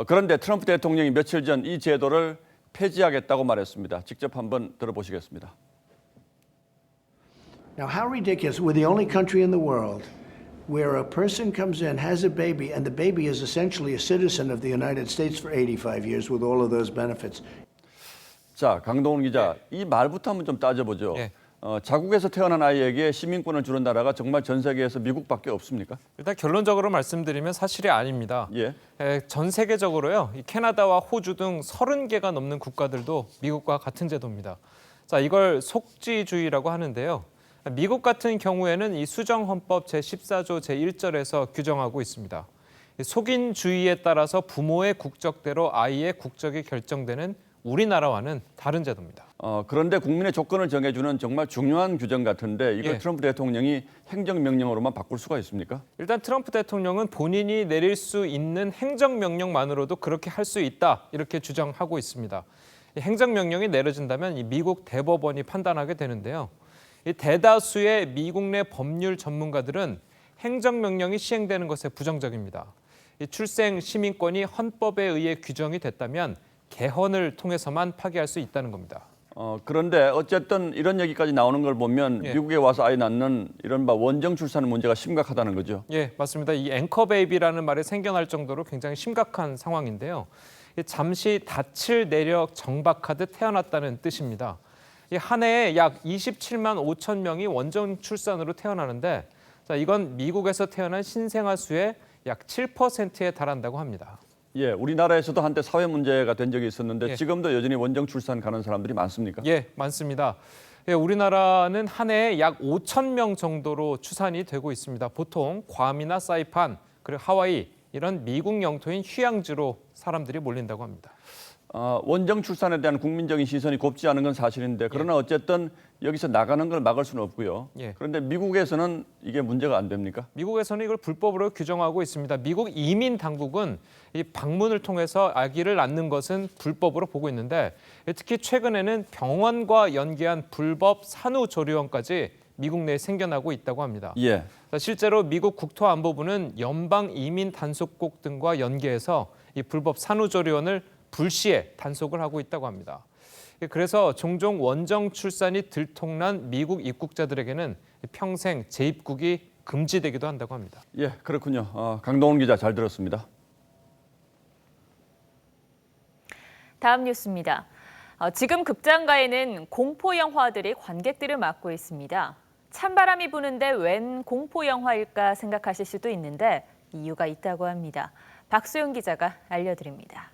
그런데 트럼프 대통령이 며칠 전 이 제도를 폐지하겠다고 말했습니다. 직접 한번 들어보시겠습니다. Now, how ridiculous. We're the only country in the world where a person comes in, has a baby, and the baby is essentially a citizen of the United States for 85 years with all of those benefits. 자, 강동원 기자, 이 말부터 한번 좀 따져보죠. 자국에서 태어난 아이에게 시민권을 주는 나라가 정말 전 세계에서 미국밖에 없습니까? 일단 결론적으로 말씀드리면 사실이 아닙니다. 전 세계적으로요, 이 캐나다와 호주 등 30개가 넘는 국가들도 미국과 같은 제도입니다. 자, 이걸 속지주의라고 하는데요. 미국 같은 경우에는 이 수정헌법 제14조 제1절에서 규정하고 있습니다. 속인주의에 따라서 부모의 국적대로 아이의 국적이 결정되는 우리나라와는 다른 제도입니다. 그런데 국민의 조건을 정해주는 정말 중요한 규정 같은데 이걸 트럼프 대통령이 행정명령으로만 바꿀 수가 있습니까? 일단 트럼프 대통령은 본인이 내릴 수 있는 행정명령만으로도 그렇게 할 수 있다 이렇게 주장하고 있습니다. 이 행정명령이 내려진다면 이 미국 대법원이 판단하게 되는데요. 이 대다수의 미국 내 법률 전문가들은 행정명령이 시행되는 것에 부정적입니다. 이 출생 시민권이 헌법에 의해 규정이 됐다면 개헌을 통해서만 파기할 수 있다는 겁니다. 그런데 어쨌든 이런 얘기까지 나오는 걸 보면 미국에 와서 아이 낳는 이른바 원정 출산 문제가 심각하다는 거죠. 예, 맞습니다. 이 앵커 베이비라는 말이 생겨날 정도로 굉장히 심각한 상황인데요. 잠시 닻을 내려 정박하듯 태어났다는 뜻입니다. 한 해에 약 27만 5천 명이 원정 출산으로 태어나는데 이건 미국에서 태어난 신생아 수의 약 7%에 달한다고 합니다. 예, 우리나라에서도 한때 사회 문제가 된 적이 있었는데 지금도 여전히 원정 출산 가는 사람들이 많습니까? 예, 많습니다. 우리나라는 한 해에 약 5천 명 정도로 추산이 되고 있습니다. 보통 괌이나 사이판, 그리고 하와이 이런 미국 영토인 휴양지로 사람들이 몰린다고 합니다. 원정 출산에 대한 국민적인 시선이 곱지 않은 건 사실인데 그러나 어쨌든 여기서 나가는 걸 막을 수는 없고요. 그런데 미국에서는 이게 문제가 안 됩니까? 미국에서는 이걸 불법으로 규정하고 있습니다. 미국 이민 당국은 이 방문을 통해서 아기를 낳는 것은 불법으로 보고 있는데 특히 최근에는 병원과 연계한 불법 산후조리원까지 미국 내에 생겨나고 있다고 합니다. 실제로 미국 국토안보부는 연방 이민 단속국 등과 연계해서 이 불법 산후조리원을 불시에 단속을 하고 있다고 합니다. 그래서 종종 원정 출산이 들통난 미국 입국자들에게는 평생 재입국이 금지되기도 한다고 합니다. 예, 그렇군요. 강동원 기자 잘 들었습니다. 다음 뉴스입니다. 지금 극장가에는 공포 영화들이 관객들을 맡고 있습니다. 찬바람이 부는데 웬 공포 영화일까 생각하실 수도 있는데 이유가 있다고 합니다. 박수영 기자가 알려드립니다.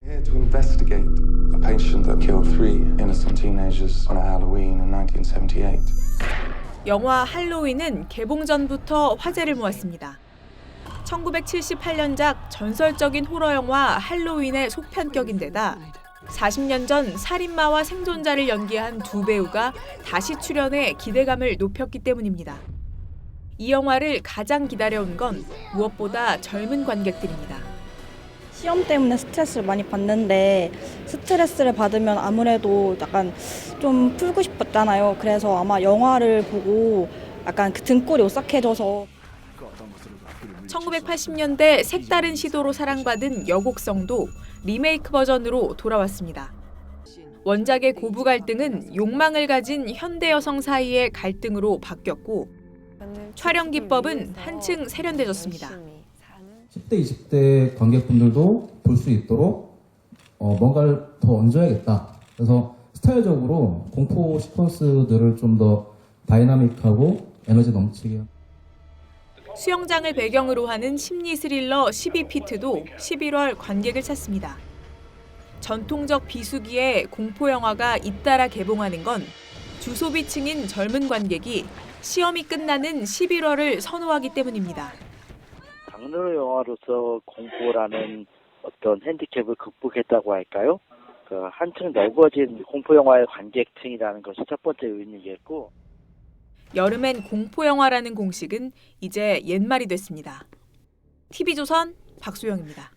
Here to investigate a patient that killed 3 innocent teenagers on a Halloween in 1978. 영화 할로윈은 개봉 전부터 화제를 모았습니다. 1978년작 전설적인 호러 영화 할로윈의 속편격인데다 40년 전 살인마와 생존자를 연기한 두 배우가 다시 출연해 기대감을 높였기 때문입니다. 이 영화를 가장 기다려온 건 무엇보다 젊은 관객들입니다. 시험 때문에 스트레스를 많이 받는데 스트레스를 받으면 아무래도 약간 좀 풀고 싶었잖아요. 그래서 아마 영화를 보고 약간 그 등골이 오싹해져서 1980년대 색다른 시도로 사랑받은 여곡성도 리메이크 버전으로 돌아왔습니다. 원작의 고부 갈등은 욕망을 가진 현대 여성 사이의 갈등으로 바뀌었고 촬영 기법은 한층 세련돼졌습니다. 10대, 20대 관객분들도 볼 수 있도록 뭔가를 더 얹어야겠다. 그래서 스타일적으로 공포 시퀀스들을 좀 더 다이나믹하고 에너지 넘치게. 수영장을 배경으로 하는 심리 스릴러 12피트도 11월 관객을 찾습니다. 전통적 비수기에 공포 영화가 잇따라 개봉하는 건 주소비층인 젊은 관객이 시험이 끝나는 11월을 선호하기 때문입니다. 장르 영화로서 공포라는 어떤 핸디캡을 극복했다고 할까요? 한층 넓어진 공포 영화의 관객층이라는 것이 첫 번째 요인이겠고. 여름엔 공포 영화라는 공식은 이제 옛말이 됐습니다. TV조선 박소영입니다.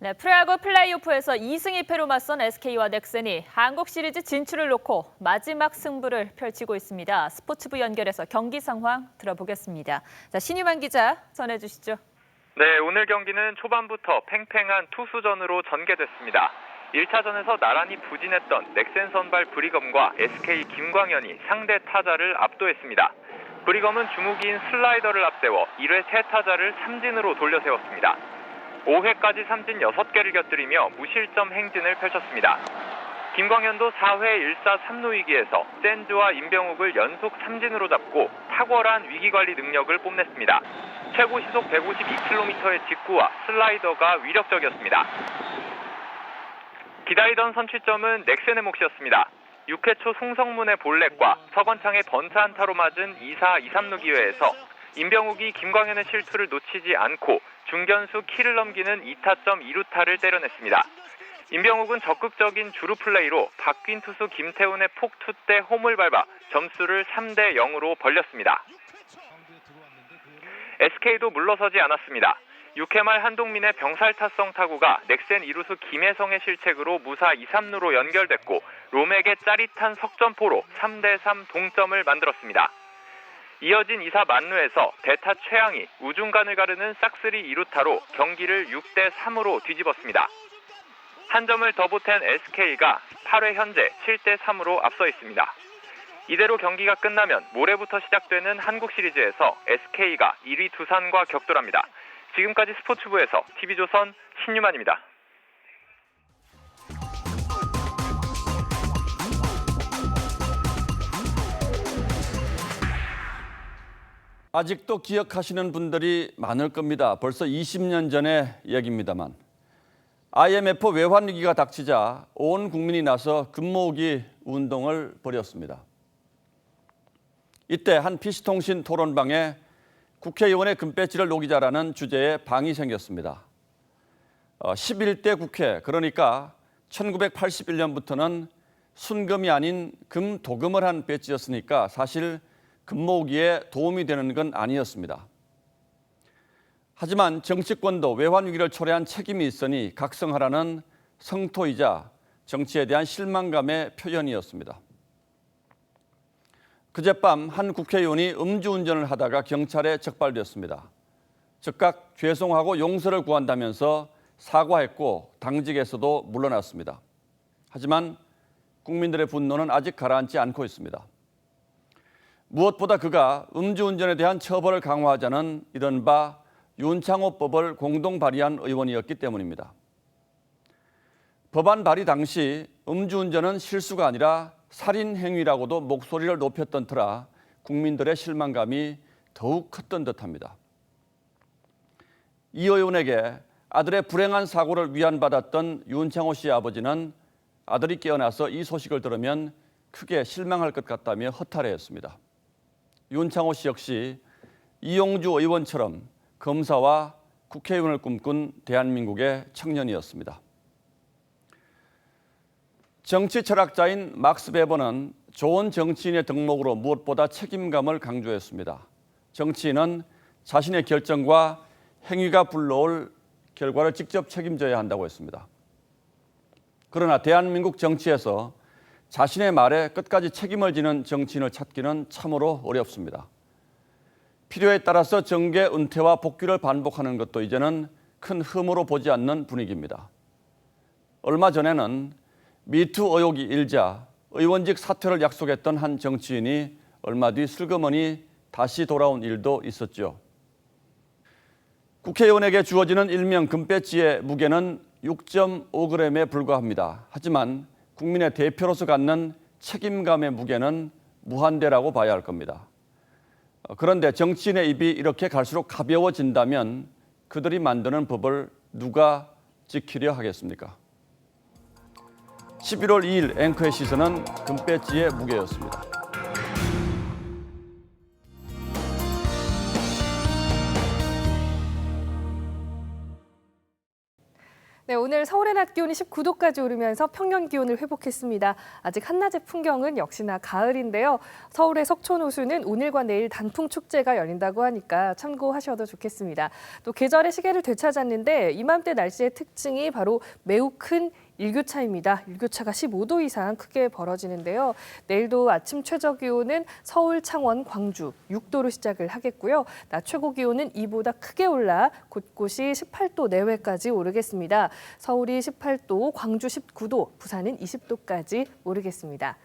네, 프로야구 플레이오프에서 2승 2패로 맞선 SK와 넥센이 한국 시리즈 진출을 놓고 마지막 승부를 펼치고 있습니다. 스포츠부 연결해서 경기 상황 들어보겠습니다. 자, 신유만 기자 전해주시죠. 네, 오늘 경기는 초반부터 팽팽한 투수전으로 전개됐습니다. 1차전에서 나란히 부진했던 넥센 선발 브리검과 SK 김광현이 상대 타자를 압도했습니다. 브리검은 주무기인 슬라이더를 앞세워 1회 3타자를 삼진으로 돌려세웠습니다. 5회까지 삼진 6개를 곁들이며 무실점 행진을 펼쳤습니다. 김광현도 4회 1사 3루 위기에서 샌즈와 임병욱을 연속 삼진으로 잡고 탁월한 위기관리 능력을 뽐냈습니다. 최고 시속 152km의 직구와 슬라이더가 위력적이었습니다. 기다리던 선취점은 넥센의 몫이었습니다. 6회 초 송성문의 볼넷과 서건창의 번트 안타로 맞은 2사 2-3루 기회에서 임병욱이 김광현의 실투를 놓치지 않고 중견수 키를 넘기는 2타점 2루타를 때려냈습니다. 임병욱은 적극적인 주루 플레이로 바뀐 투수 김태훈의 폭투 때 홈을 밟아 점수를 3대 0으로 벌렸습니다. SK도 물러서지 않았습니다. 6회 말 한동민의 병살타성 타구가 넥센 이루수 김혜성의 실책으로 무사 2-3루로 연결됐고 롬에게 짜릿한 석점포로 3대3 동점을 만들었습니다. 이어진 2사 만루에서 대타 최양이 우중간을 가르는 싹쓸이 2루타로 경기를 6대3으로 뒤집었습니다. 한 점을 더 보탠 SK가 8회 현재 7대3으로 앞서 있습니다. 이대로 경기가 끝나면 모레부터 시작되는 한국 시리즈에서 SK가 1위 두산과 격돌합니다. 지금까지 스포츠부에서 TV조선 신유만입니다. 아직도 기억하시는 분들이 많을 겁니다. 벌써 20년 전의 얘기입니다만. IMF 외환 위기가 닥치자 온 국민이 나서 금모으기 운동을 벌였습니다. 이때 한 PC통신 토론방에 국회의원의 금배지를 녹이자라는 주제의 방이 생겼습니다. 11대 국회, 그러니까 1981년부터는 순금이 아닌 금도금을 한 배지였으니까 사실 금모으기에 도움이 되는 건 아니었습니다. 하지만 정치권도 외환 위기를 초래한 책임이 있으니 각성하라는 성토이자 정치에 대한 실망감의 표현이었습니다. 그젯밤 한 국회의원이 음주운전을 하다가 경찰에 적발되었습니다. 즉각 죄송하고 용서를 구한다면서 사과했고 당직에서도 물러났습니다. 하지만 국민들의 분노는 아직 가라앉지 않고 있습니다. 무엇보다 그가 음주운전에 대한 처벌을 강화하자는 이른바 윤창호법을 공동 발의한 의원이었기 때문입니다. 법안 발의 당시 음주운전은 실수가 아니라 살인 행위라고도 목소리를 높였던 터라 국민들의 실망감이 더욱 컸던 듯합니다. 이 의원에게 아들의 불행한 사고를 위안받았던 윤창호 씨의 아버지는 아들이 깨어나서 이 소식을 들으면 크게 실망할 것 같다며 허탈해했습니다. 윤창호 씨 역시 이용주 의원처럼 검사와 국회의원을 꿈꾼 대한민국의 청년이었습니다. 정치 철학자인 막스 베버는 좋은 정치인의 덕목으로 무엇보다 책임감을 강조했습니다. 정치인은 자신의 결정과 행위가 불러올 결과를 직접 책임져야 한다고 했습니다. 그러나 대한민국 정치에서 자신의 말에 끝까지 책임을 지는 정치인을 찾기는 참으로 어렵습니다. 필요에 따라서 정계 은퇴와 복귀를 반복하는 것도 이제는 큰 흠으로 보지 않는 분위기입니다. 얼마 전에는 미투 의혹이 일자 의원직 사퇴를 약속했던 한 정치인이 얼마 뒤 슬그머니 다시 돌아온 일도 있었죠. 국회의원에게 주어지는 일명 금배지의 무게는 6.5g에 불과합니다. 하지만 국민의 대표로서 갖는 책임감의 무게는 무한대라고 봐야 할 겁니다. 그런데 정치인의 입이 이렇게 갈수록 가벼워진다면 그들이 만드는 법을 누가 지키려 하겠습니까? 11월 2일 앵커의 시선은 금배지의 무게였습니다. 네, 오늘 서울의 낮 기온이 19도까지 오르면서 평년 기온을 회복했습니다. 아직 한낮의 풍경은 역시나 가을인데요. 서울의 석촌호수는 오늘과 내일 단풍 축제가 열린다고 하니까 참고하셔도 좋겠습니다. 또 계절의 시계를 되찾았는데 이맘때 날씨의 특징이 바로 매우 큰 일교차입니다. 일교차가 15도 이상 크게 벌어지는데요. 내일도 아침 최저 기온은 서울, 창원, 광주 6도로 시작을 하겠고요. 낮 최고 기온은 이보다 크게 올라 곳곳이 18도 내외까지 오르겠습니다. 서울이 18도, 광주 19도, 부산은 20도까지 오르겠습니다.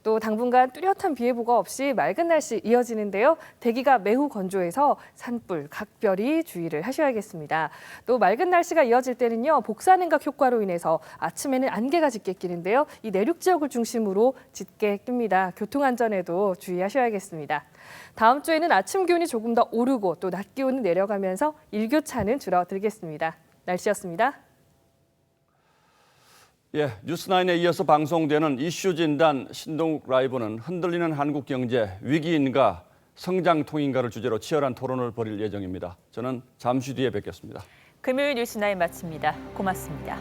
또 당분간 뚜렷한 비 예보가 없이 맑은 날씨 이어지는데요. 대기가 매우 건조해서 산불, 각별히 주의를 하셔야겠습니다. 또 맑은 날씨가 이어질 때는요. 복사냉각 효과로 인해서 아침에는 안개가 짙게 끼는데요. 이 내륙 지역을 중심으로 짙게 낍니다. 교통안전에도 주의하셔야겠습니다. 다음 주에는 아침 기온이 조금 더 오르고 또 낮 기온은 내려가면서 일교차는 줄어들겠습니다. 날씨였습니다. 예, 뉴스9에 이어서 방송되는 이슈 진단 신동욱 라이브는 흔들리는 한국 경제 위기인가 성장통인가를 주제로 치열한 토론을 벌일 예정입니다. 저는 잠시 뒤에 뵙겠습니다. 금요일 뉴스9 마칩니다. 고맙습니다.